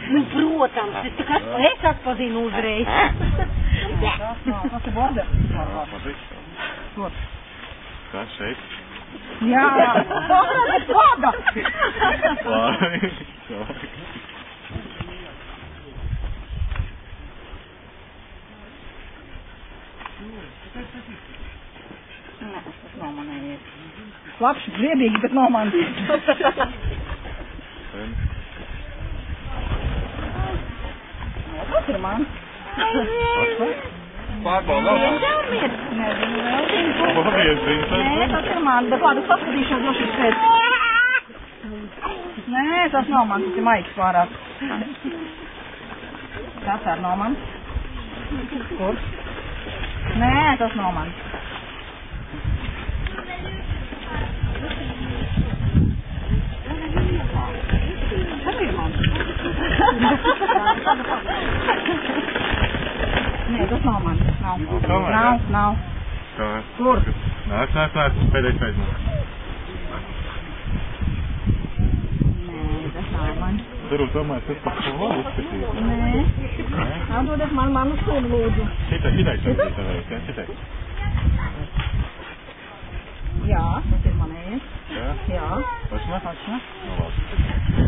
Nu, protams, es atpazinu uzreiz. Tas ir borderis. Kur? Kas šeit? Jā, kāda? Labi. Nē, tas nav manējies. Labs, briedīgi, bet nav man. Tas ir man. Pārbaudām. Nezinu, vēl zinu. Paldies, Nē, tas ir man, bet labi, es paskatīšos droši pēc. Nē, tas nav man, tas ir maiks pārāk. Tas arī nav man. Kur? Nē, tas nav man. Tas ir man. Nē, tas nav man. Nav. Kur? Nāc, pēdējais aizmāk. Nē, tas nav man. Tur tomēr tas par ko labi izskatīt. Nē. Atdodiet man uz stūri, lūdzu. Šitai. Jā, tas ir manējais. Jā? Jā. Pašna? Pašna. Nu, labi.